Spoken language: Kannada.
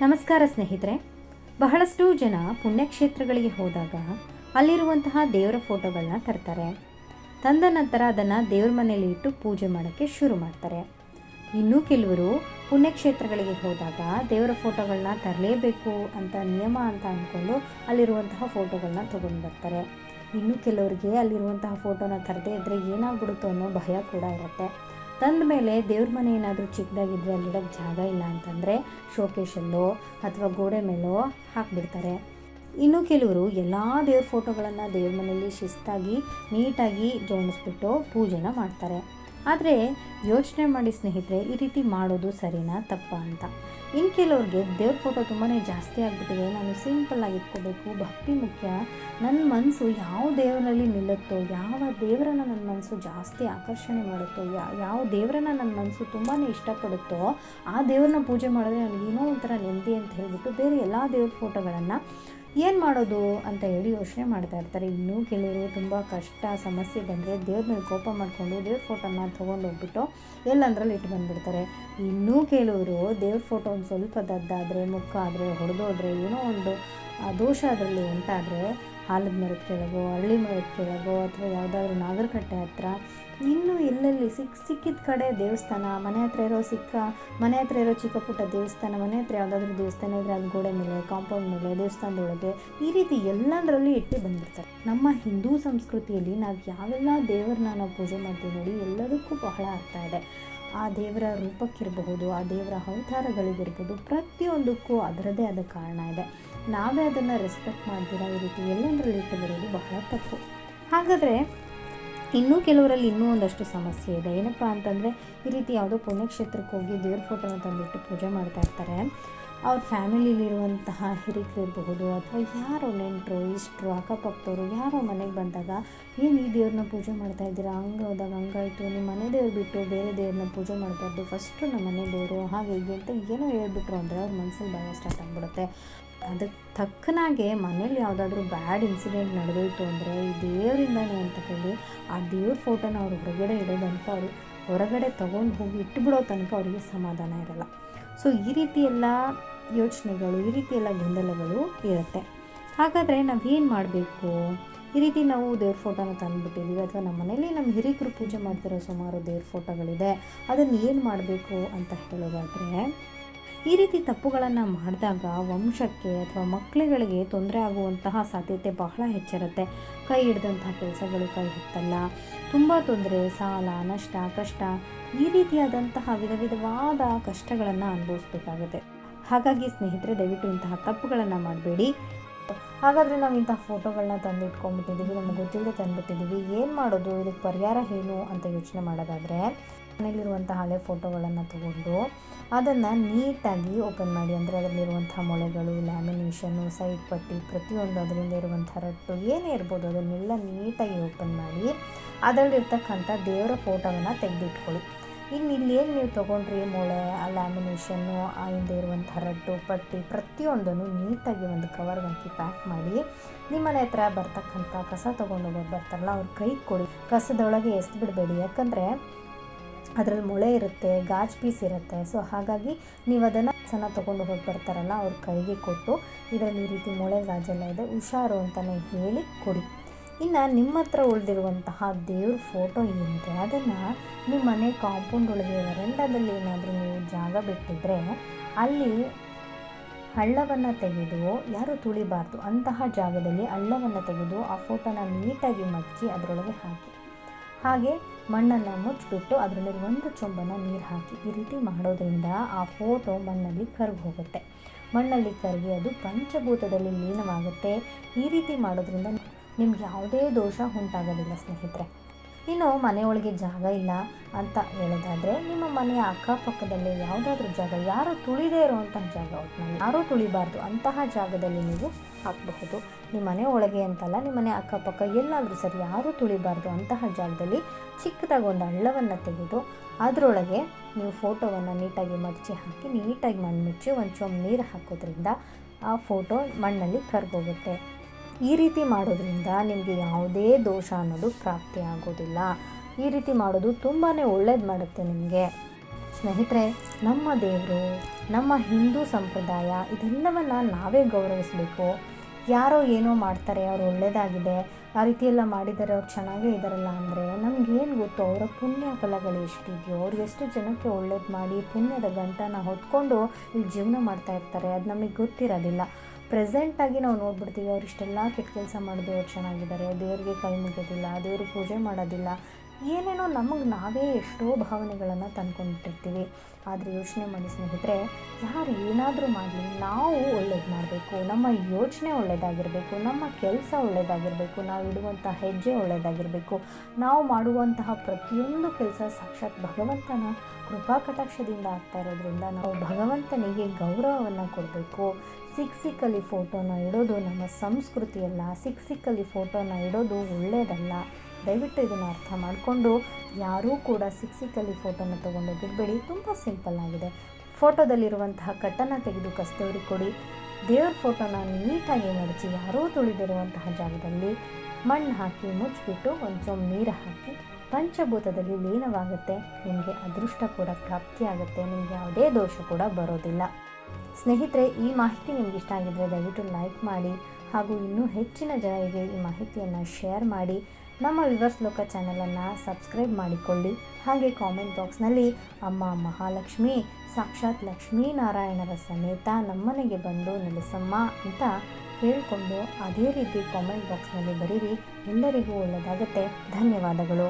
ನಮಸ್ಕಾರ ಸ್ನೇಹಿತರೆ. ಬಹಳಷ್ಟು ಜನ ಪುಣ್ಯಕ್ಷೇತ್ರಗಳಿಗೆ ಹೋದಾಗ ಅಲ್ಲಿರುವಂತಹ ದೇವರ ಫೋಟೋಗಳನ್ನ ತರ್ತಾರೆ. ತಂದ ನಂತರ ಅದನ್ನು ದೇವ್ರ ಮನೆಯಲ್ಲಿ ಇಟ್ಟು ಪೂಜೆ ಮಾಡೋಕ್ಕೆ ಶುರು ಮಾಡ್ತಾರೆ. ಇನ್ನೂ ಕೆಲವರು ಪುಣ್ಯಕ್ಷೇತ್ರಗಳಿಗೆ ಹೋದಾಗ ದೇವರ ಫೋಟೋಗಳನ್ನ ತರಲೇಬೇಕು ಅಂತ ನಿಯಮ ಅಂತ ಅಂದ್ಕೊಂಡು ಅಲ್ಲಿರುವಂತಹ ಫೋಟೋಗಳನ್ನ ತೊಗೊಂಡು ಬರ್ತಾರೆ. ಇನ್ನು ಕೆಲವರಿಗೆ ಅಲ್ಲಿರುವಂತಹ ಫೋಟೋನ ತರದೇ ಇದ್ದರೆ ಏನಾಗ್ಬಿಡುತ್ತೋ ಅನ್ನೋ ಭಯ ಕೂಡ ಇರುತ್ತೆ. ತಂದ ಮೇಲೆ ದೇವ್ರ ಮನೆ ಏನಾದರೂ ಚಿಕ್ಕದಾಗಿದ್ದರೆ ಅಲ್ಲಿಡೋಕ್ಕೆ ಜಾಗ ಇಲ್ಲ ಅಂತಂದರೆ ಶೋಕೇಶಲ್ಲೋ ಅಥವಾ ಗೋಡೆ ಮೇಲೋ ಹಾಕಿಬಿಡ್ತಾರೆ. ಇನ್ನು ಕೆಲವರು ಎಲ್ಲ ದೇವ್ರ ಫೋಟೋಗಳನ್ನು ದೇವ್ರ ಮನೆಯಲ್ಲಿ ಶಿಸ್ತಾಗಿ ನೀಟಾಗಿ ಜೋಡಿಸ್ಬಿಟ್ಟು ಪೂಜೆನ ಮಾಡ್ತಾರೆ. ಆದರೆ ಯೋಚನೆ ಮಾಡಿ ಸ್ನೇಹಿತರೆ, ಈ ರೀತಿ ಮಾಡೋದು ಸರಿನಾ ತಪ್ಪಾ ಅಂತ. ಇನ್ನು ಕೆಲವ್ರಿಗೆ ದೇವ್ರ ಫೋಟೋ ತುಂಬಾ ಜಾಸ್ತಿ ಆಗಿಬಿಟ್ಟಿದೆ, ನಾನು ಸಿಂಪಲ್ಲಾಗಿ ಇಟ್ಕೋಬೇಕು, ಭಕ್ತಿ ಮುಖ್ಯ, ನನ್ನ ಮನಸ್ಸು ಯಾವ ದೇವರಲ್ಲಿ ನಿಲ್ಲುತ್ತೋ, ಯಾವ ದೇವರನ್ನು ನನ್ನ ಮನಸ್ಸು ಜಾಸ್ತಿ ಆಕರ್ಷಣೆ ಮಾಡುತ್ತೋ, ಯಾವ ದೇವರನ್ನು ನನ್ನ ಮನಸ್ಸು ತುಂಬಾ ಇಷ್ಟಪಡುತ್ತೋ ಆ ದೇವ್ರನ್ನ ಪೂಜೆ ಮಾಡಿದ್ರೆ ನನಗೇನೋ ಒಂಥರ ನೆಮ್ಮದಿ ಅಂತ ಹೇಳಿಬಿಟ್ಟು ಬೇರೆ ಎಲ್ಲ ದೇವ್ರ ಫೋಟೋಗಳನ್ನು ಏನು ಮಾಡೋದು ಅಂತ ಹೇಳಿ ಯೋಚನೆ ಮಾಡ್ತಾ ಇರ್ತಾರೆ. ಇನ್ನೂ ಕೆಲವರು ತುಂಬ ಕಷ್ಟ ಸಮಸ್ಯೆ ಬಂದರೆ ದೇವ್ರ ಮೇಲೆ ಕೋಪ ಮಾಡಿಕೊಂಡು ದೇವ್ರ ಫೋಟೋನ ತೊಗೊಂಡೋಗ್ಬಿಟ್ಟು ಎಲ್ಲಂದ್ರಲ್ಲಿ ಇಟ್ಟು ಬಂದುಬಿಡ್ತಾರೆ. ಇನ್ನೂ ಕೆಲವರು ದೇವ್ರ ಫೋಟೋ ಒಂದು ಸ್ವಲ್ಪ ದದ್ದಾದರೆ, ಮುಖ ಆದರೆ, ಹೊಡೆದೋದ್ರೆ, ಏನೋ ಒಂದು ದೋಷ ಅದರಲ್ಲಿ ಉಂಟಾದರೆ ಆಲದ ಮರದ ಕೆಳಗೋ, ಅರಳಿ ಮರದ ಕೆಳಗೋ ಅಥವಾ ಯಾವುದಾದ್ರೂ ನಾಗರಕಟ್ಟೆ ಹತ್ರ, ಇನ್ನೂ ಎಲ್ಲೆಲ್ಲಿ ಸಿಕ್ಕಿದ ಕಡೆ ದೇವಸ್ಥಾನ, ಮನೆ ಹತ್ರ ಇರೋ ಚಿಕ್ಕ ಪುಟ್ಟ ದೇವಸ್ಥಾನ, ಮನೆ ಹತ್ರ ಯಾವುದಾದ್ರೂ ದೇವಸ್ಥಾನ ಇದ್ದರೆ ಅದು ಗೋಡೆ ಮೇಲೆ, ಕಾಂಪೌಂಡ್ ಮೇಲೆ, ದೇವಸ್ಥಾನದೊಳಗೆ, ಈ ರೀತಿ ಎಲ್ಲದರಲ್ಲಿ ಇಟ್ಟು ಬಂದ್ಬಿಡ್ತಾರೆ. ನಮ್ಮ ಹಿಂದೂ ಸಂಸ್ಕೃತಿಯಲ್ಲಿ ನಾವು ಯಾವೆಲ್ಲ ದೇವರನ್ನ ನಾವು ಪೂಜೆ ಮಾಡ್ತೀವಿ ನೋಡಿ, ಎಲ್ಲದಕ್ಕೂ ಬಹಳ ಅರ್ಥ ಇದೆ. ಆ ದೇವರ ರೂಪಕ್ಕಿರಬಹುದು, ಆ ದೇವರ ಅವತಾರಗಳಿಗಿರ್ಬೋದು, ಪ್ರತಿಯೊಂದಕ್ಕೂ ಅದರದ್ದೇ ಆದ ಕಾರಣ ಇದೆ. ನಾವೇ ಅದನ್ನು ರೆಸ್ಪೆಕ್ಟ್ ಮಾಡ್ತೀರಾ ಈ ರೀತಿ ಎಲ್ಲಂದ್ರಲ್ಲಿ ಇಟ್ಟು ಬರೋದು ಬಹಳ ತಪ್ಪು. ಹಾಗಾದರೆ ಇನ್ನೂ ಕೆಲವರಲ್ಲಿ ಇನ್ನೂ ಒಂದಷ್ಟು ಸಮಸ್ಯೆ ಇದೆ. ಏನಪ್ಪ ಅಂತಂದರೆ, ಈ ರೀತಿ ಯಾವುದೋ ಪುಣ್ಯಕ್ಷೇತ್ರಕ್ಕೆ ಹೋಗಿ ದೇವ್ರ ಫೋಟೋನ ತಂದಿಟ್ಟು ಪೂಜೆ ಮಾಡ್ತಾ ಇರ್ತಾರೆ. ಅವ್ರ ಫ್ಯಾಮಿಲಿಲಿರುವಂತಹ ಹಿರಿಕರಿರಬಹುದು ಅಥವಾ ಯಾರೋ ನೆಂಟರು, ಇಷ್ಟರು, ಅಕ್ಕಪಕ್ಕದವರು ಯಾರೋ ಮನೆಗೆ ಬಂದಾಗ, ಏನು ಈ ದೇವ್ರನ್ನ ಪೂಜೆ ಮಾಡ್ತಾ ಇದ್ದೀರಾ, ಹಂಗೆ ಹೋದಾಗ ಹಂಗಾಯಿತು, ನಿಮ್ಮ ಮನೆ ದೇವ್ರು ಬಿಟ್ಟು ಬೇರೆ ದೇವ್ರನ್ನ ಪೂಜೆ ಮಾಡಬಾರ್ದು, ಫಸ್ಟು ನಮ್ಮ ಮನೆ ದೇವರು ಹಾಗೆ ಹೀಗೆ ಅಂತ ಏನೋ ಹೇಳ್ಬಿಟ್ರು ಅಂದರೆ ಅವ್ರ ಮನಸ್ಸಲ್ಲಿ ಭಯ ಸ್ಟಾರ್ಟ್ ಆಗಿಬಿಡುತ್ತೆ. ಅದಕ್ಕೆ ತಕ್ಕನಾಗೆ ಮನೇಲಿ ಯಾವುದಾದ್ರೂ ಬ್ಯಾಡ್ ಇನ್ಸಿಡೆಂಟ್ ನಡೆದೋಯ್ತು ಅಂದರೆ ಈ ದೇವರಿಂದಾನೆ ಅಂತ ಹೇಳಿ ಆ ದೇವ್ರ ಫೋಟೋನ ಅವ್ರು ಹೊರಗಡೆ ಇಡೋ ತನಕ, ಅವರು ಹೊರಗಡೆ ತೊಗೊಂಡು ಹೋಗಿ ಇಟ್ಟುಬಿಡೋ ತನಕ ಅವರಿಗೆ ಸಮಾಧಾನ ಇರಲ್ಲ. ಸೊ ಈ ರೀತಿ ಎಲ್ಲ ಯೋಚನೆಗಳು, ಈ ರೀತಿ ಎಲ್ಲ ಗೊಂದಲಗಳು ಇರುತ್ತೆ. ಹಾಗಾದರೆ ನಾವೇನು ಮಾಡಬೇಕು? ಈ ರೀತಿ ನಾವು ದೇವ್ರ ಫೋಟೋನ ತಂದುಬಿಟ್ಟಿದ್ದೀವಿ ಅಥವಾ ನಮ್ಮ ಮನೇಲಿ ನಮ್ಮ ಹಿರಿಕರು ಪೂಜೆ ಮಾಡ್ತಿರೋ ಸುಮಾರು ದೇವ್ರ ಫೋಟೋಗಳಿದೆ, ಅದನ್ನು ಏನು ಮಾಡಬೇಕು ಅಂತ ಹೇಳೋದಾದರೆ, ಈ ರೀತಿ ತಪ್ಪುಗಳನ್ನು ಮಾಡಿದಾಗ ವಂಶಕ್ಕೆ ಅಥವಾ ಮಕ್ಕಳುಗಳಿಗೆ ತೊಂದರೆ ಆಗುವಂತಹ ಸಾಧ್ಯತೆ ಬಹಳ ಹೆಚ್ಚಿರುತ್ತೆ. ಕೈ ಹಿಡಿದಂತಹ ಕೆಲಸಗಳು ಕೈ ಹತ್ತಲ್ಲ, ತುಂಬ ತೊಂದರೆ, ಸಾಲ, ನಷ್ಟ, ಕಷ್ಟ, ಈ ರೀತಿಯಾದಂತಹ ವಿಧವಾದ ಕಷ್ಟಗಳನ್ನು ಅನುಭವಿಸ್ಬೇಕಾಗುತ್ತೆ. ಹಾಗಾಗಿ ಸ್ನೇಹಿತರೆ, ದಯವಿಟ್ಟು ಇಂತಹ ತಪ್ಪುಗಳನ್ನು ಮಾಡಬೇಡಿ. ಹಾಗಾದರೆ ನಾವು ಇಂತಹ ಫೋಟೋಗಳನ್ನ ತಂದಿಟ್ಕೊಂಡ್ಬಿಟ್ಟಿದ್ದೀವಿ, ನಮಗೆ ಗೊತ್ತಿಲ್ಲದೆ ತಂದುಬಿಟ್ಟಿದ್ದೀವಿ, ಏನು ಮಾಡೋದು, ಇದಕ್ಕೆ ಪರಿಹಾರ ಏನು ಅಂತ ಯೋಚನೆ ಮಾಡೋದಾದರೆ, ಮನೆಯಲ್ಲಿರುವಂಥ ಹಳೆ ಫೋಟೋಗಳನ್ನು ತಗೊಂಡು ಅದನ್ನು ನೀಟಾಗಿ ಓಪನ್ ಮಾಡಿ. ಅಂದರೆ ಅದರಲ್ಲಿರುವಂಥ ಮೊಳೆಗಳು, ಲ್ಯಾಮಿನೇಷನ್ನು, ಸೈಡ್ ಪಟ್ಟಿ, ಪ್ರತಿಯೊಂದು ಅದರಿಂದ ಇರುವಂಥ ರಟ್ಟು ಏನೇ ಇರ್ಬೋದು ಅದನ್ನೆಲ್ಲ ನೀಟಾಗಿ ಓಪನ್ ಮಾಡಿ ಅದರಲ್ಲಿರ್ತಕ್ಕಂಥ ದೇವರ ಫೋಟೋವನ್ನು ತೆಗೆದಿಟ್ಕೊಳ್ಳಿ. ಇನ್ನು ಇಲ್ಲೇನು ನೀವು ತೊಗೊಂಡ್ರಿ, ಮೊಳೆ, ಲ್ಯಾಮಿನೇಷನ್ನು, ಆ ಹಿಂದೆ ಇರುವಂಥ ರಟ್ಟು, ಪಟ್ಟಿ, ಪ್ರತಿಯೊಂದನ್ನು ನೀಟಾಗಿ ಒಂದು ಕವರ್ಗೆ ಹಾಕಿ ಪ್ಯಾಕ್ ಮಾಡಿ ನಿಮ್ಮ ಮನೆ ಹತ್ರ ಬರ್ತಕ್ಕಂಥ ಕಸ ತೊಗೊಂಡೋಗೋರು ಬರ್ತಾರಲ್ಲ ಅವ್ರ ಕೈಗೆ ಕೊಡಿ. ಕಸದೊಳಗೆ ಎಸ್ದು ಬಿಡಬೇಡಿ, ಯಾಕಂದರೆ ಅದರಲ್ಲಿ ಮೊಳೆ ಇರುತ್ತೆ, ಗಾಜ್ ಪೀಸ್ ಇರುತ್ತೆ. ಸೊ ಹಾಗಾಗಿ ನೀವು ಅದನ್ನು ತೊಗೊಂಡು ಹೋಗಿ ಬರ್ತಾರಲ್ಲ ಅವ್ರ ಕೈಗೆ ಕೊಟ್ಟು, ಇದರಲ್ಲಿ ಈ ರೀತಿ ಮೊಳೆ ಗಾಜೆಲ್ಲ ಇದೆ, ಹುಷಾರು ಅಂತಲೇ ಹೇಳಿ ಕೊಡಿ. ಇನ್ನು ನಿಮ್ಮ ಹತ್ರ ಉಳಿದಿರುವಂತಹ ದೇವ್ರ ಫೋಟೋ ಏನಿದೆ ಅದನ್ನು ನಿಮ್ಮ ಮನೆ ಕಾಂಪೌಂಡ್ ಒಳಗೆ ವರಂಡಾದಲ್ಲಿ ಏನಾದರೂ ನೀವು ಜಾಗ ಬಿಟ್ಟಿದ್ರೆ ಅಲ್ಲಿ ಹಳ್ಳವನ್ನು ತೆಗೆದು, ಯಾರೂ ತುಳಿಬಾರ್ದು ಅಂತಹ ಜಾಗದಲ್ಲಿ ಹಳ್ಳವನ್ನು ತೆಗೆದು ಆ ಫೋಟೋನ ನೀಟಾಗಿ ಮಚ್ಚಿ ಅದರೊಳಗೆ ಹಾಕಿ, ಹಾಗೆ ಮಣ್ಣನ್ನು ಮುಚ್ಚಿಬಿಟ್ಟು ಅದರಲ್ಲಿ ಒಂದು ಚೊಂಬನ್ನು ನೀರು ಹಾಕಿ. ಈ ರೀತಿ ಮಾಡೋದ್ರಿಂದ ಆ ಫೋಟೋ ಮಣ್ಣಲ್ಲಿ ಕರಗಿ ಹೋಗುತ್ತೆ. ಮಣ್ಣಲ್ಲಿ ಕರಗಿ ಅದು ಪಂಚಭೂತದಲ್ಲಿ ಲೀನವಾಗುತ್ತೆ. ಈ ರೀತಿ ಮಾಡೋದ್ರಿಂದ ನಿಮ್ಗೆ ಯಾವುದೇ ದೋಷ ಉಂಟಾಗೋದಿಲ್ಲ ಸ್ನೇಹಿತರೆ. ಇನ್ನು ಮನೆಯೊಳಗೆ ಜಾಗ ಇಲ್ಲ ಅಂತ ಹೇಳೋದಾದರೆ, ನಿಮ್ಮ ಮನೆಯ ಅಕ್ಕಪಕ್ಕದಲ್ಲೇ ಯಾವುದಾದ್ರೂ ಜಾಗ, ಯಾರೂ ತುಳಿದೇ ಇರೋವಂತಹ ಜಾಗ, ಒಟ್ಟಿನಲ್ಲಿ ಯಾರೂ ತುಳಿಬಾರ್ದು ಅಂತಹ ಜಾಗದಲ್ಲಿ ನೀವು ಹಾಕಬಹುದು. ನಿಮ್ಮ ಮನೆ ಒಳಗೆ ಅಂತಲ್ಲ, ನಿಮ್ಮ ಮನೆ ಅಕ್ಕಪಕ್ಕ ಎಲ್ಲಾದರೂ ಸರಿ, ಯಾರೂ ತುಳಿಬಾರ್ದು ಅಂತಹ ಜಾಗದಲ್ಲಿ ಚಿಕ್ಕದಾಗಿ ಒಂದು ಹಳ್ಳವನ್ನು ತೆಗೆದು ಅದರೊಳಗೆ ನೀವು ಫೋಟೋವನ್ನು ನೀಟಾಗಿ ಮಡಚಿ ಹಾಕಿ, ನೀಟಾಗಿ ಮಣ್ಣು ಮುಚ್ಚಿ ಒಂದು ಚೊಂಬು ನೀರು ಹಾಕೋದ್ರಿಂದ ಆ ಫೋಟೋ ಮಣ್ಣಲ್ಲಿ ಕರಗೋಗುತ್ತೆ. ಈ ರೀತಿ ಮಾಡೋದ್ರಿಂದ ನಿಮಗೆ ಯಾವುದೇ ದೋಷ ಅನ್ನೋದು ಪ್ರಾಪ್ತಿ ಆಗೋದಿಲ್ಲ. ಈ ರೀತಿ ಮಾಡೋದು ತುಂಬಾ ಒಳ್ಳೇದು ಮಾಡುತ್ತೆ ನಿಮಗೆ. ಸ್ನೇಹಿತರೆ, ನಮ್ಮ ದೇವರು ನಮ್ಮ ಹಿಂದೂ ಸಂಪ್ರದಾಯ ಇದೆಲ್ಲವನ್ನು ನಾವೇ ಗೌರವಿಸಬೇಕು. ಯಾರೋ ಏನೋ ಮಾಡ್ತಾರೆ, ಅವ್ರು ಒಳ್ಳೆಯದಾಗಿದೆ, ಆ ರೀತಿ ಎಲ್ಲ ಮಾಡಿದ್ದಾರೆ, ಅವ್ರು ಚೆನ್ನಾಗೇ ಇದ್ದಾರಲ್ಲ ಅಂದರೆ ನಮಗೇನು ಗೊತ್ತು ಅವರ ಪುಣ್ಯ ಫಲಗಳು ಎಷ್ಟಿದೆಯೋ, ಅವ್ರು ಎಷ್ಟು ಜನಕ್ಕೆ ಒಳ್ಳೇದು ಮಾಡಿ ಪುಣ್ಯದ ಗಂಟನ ಹೊತ್ಕೊಂಡು ಇಲ್ಲಿ ಜೀವನ ಮಾಡ್ತಾ ಇರ್ತಾರೆ, ಅದು ನಮಗೆ ಗೊತ್ತಿರೋದಿಲ್ಲ. ಪ್ರೆಸೆಂಟಾಗಿ ನಾವು ನೋಡ್ಬಿಡ್ತೀವಿ, ಅವ್ರು ಇಷ್ಟೆಲ್ಲ ಕೆಟ್ಟ ಕೆಲಸ ಮಾಡಿದ್ರು ಅವ್ರು ಚೆನ್ನಾಗಿದ್ದಾರೆ, ದೇವರಿಗೆ ಕೈ ಮುಗಿಯೋದಿಲ್ಲ, ದೇವ್ರಿಗೆ ಪೂಜೆ ಮಾಡೋದಿಲ್ಲ, ಏನೇನೋ ನಮಗೆ ನಾವೇ ಎಷ್ಟೋ ಭಾವನೆಗಳನ್ನು ತಂದ್ಕೊಂಡಿರ್ತೀವಿ. ಆದರೆ ಯೋಚನೆ ಮಾಡಿ ಸ್ನೇಹಿತರೆ, ಯಾರು ಏನಾದರೂ ಮಾಡಲಿ ನಾವು ಒಳ್ಳೇದು ಮಾಡಬೇಕು, ನಮ್ಮ ಯೋಚನೆ ಒಳ್ಳೆಯದಾಗಿರಬೇಕು, ನಮ್ಮ ಕೆಲಸ ಒಳ್ಳೆಯದಾಗಿರಬೇಕು, ನಾವು ಇಡುವಂಥ ಹೆಜ್ಜೆ ಒಳ್ಳೆಯದಾಗಿರಬೇಕು, ನಾವು ಮಾಡುವಂತಹ ಪ್ರತಿಯೊಂದು ಕೆಲಸ ಸಾಕ್ಷಾತ್ ಭಗವಂತನ ಕೃಪಾ ಕಟಾಕ್ಷದಿಂದ ಆಗ್ತಾ ಇರೋದ್ರಿಂದ ನಾವು ಭಗವಂತನಿಗೆ ಗೌರವವನ್ನು ಕೊಡಬೇಕು. ಸಿಕ್ಕಲ್ಲಿ ಫೋಟೋನ ಇಡೋದು ನಮ್ಮ ಸಂಸ್ಕೃತಿಯಲ್ಲ, ಸಿಕ್ಕಲ್ಲಿ ಫೋಟೋನ ಇಡೋದು ಒಳ್ಳೆಯದಲ್ಲ. ದಯವಿಟ್ಟು ಇದನ್ನು ಅರ್ಥ ಮಾಡಿಕೊಂಡು ಯಾರೂ ಕೂಡ ಸಿಕ್ಕಲ್ಲಿ ಫೋಟೋನ ತೊಗೊಂಡು ಬಿಡಬೇಡಿ. ತುಂಬ ಸಿಂಪಲ್ ಆಗಿದೆ. ಫೋಟೋದಲ್ಲಿರುವಂತಹ ಕಟ್ಟನ್ನು ತೆಗೆದು ಕಸ್ತೂರಿಗೆ ಕೊಡಿ. ದೇವ್ರ ಫೋಟೋನ ನೀಟಾಗಿ ಮಡಚಿ ಯಾರೂ ತುಳಿದಿರುವಂತಹ ಜಾಗದಲ್ಲಿ ಮಣ್ಣು ಹಾಕಿ ಮುಚ್ಚಿಬಿಟ್ಟು ಒಂದು ಚೊಂಬು ನೀರು ಹಾಕಿ ಪಂಚಭೂತದಲ್ಲಿ ಲೀನವಾಗುತ್ತೆ. ನಿಮಗೆ ಅದೃಷ್ಟ ಕೂಡ ಪ್ರಾಪ್ತಿಯಾಗುತ್ತೆ, ನಿಮಗೆ ಯಾವುದೇ ದೋಷ ಕೂಡ ಬರೋದಿಲ್ಲ. ಸ್ನೇಹಿತರೆ, ಈ ಮಾಹಿತಿ ನಿಮ್ಗೆ ಇಷ್ಟ ಆಗಿದ್ದರೆ ದಯವಿಟ್ಟು ಲೈಕ್ ಮಾಡಿ, ಹಾಗೂ ಇನ್ನೂ ಹೆಚ್ಚಿನ ಜನರಿಗೆ ಈ ಮಾಹಿತಿಯನ್ನು ಶೇರ್ ಮಾಡಿ. ನಮ್ಮ ವಿವರ್ಸ್ ಲೋಕ ಚಾನಲನ್ನು ಸಬ್ಸ್ಕ್ರೈಬ್ ಮಾಡಿಕೊಳ್ಳಿ. ಹಾಗೆ ಕಾಮೆಂಟ್ ಬಾಕ್ಸ್ನಲ್ಲಿ ಅಮ್ಮ ಮಹಾಲಕ್ಷ್ಮಿ ಸಾಕ್ಷಾತ್ ಲಕ್ಷ್ಮೀನಾರಾಯಣರ ಸಮೇತ ನಮ್ಮನೆಗೆ ಬಂದು ನೆಲೆಸಮ್ಮ ಅಂತ ಕೇಳಿಕೊಂಡು ಅದೇ ರೀತಿ ಕಾಮೆಂಟ್ ಬಾಕ್ಸ್ನಲ್ಲಿ ಬರೀರಿ. ಎಲ್ಲರಿಗೂ ಒಳ್ಳೆಯದಾಗುತ್ತೆ. ಧನ್ಯವಾದಗಳು.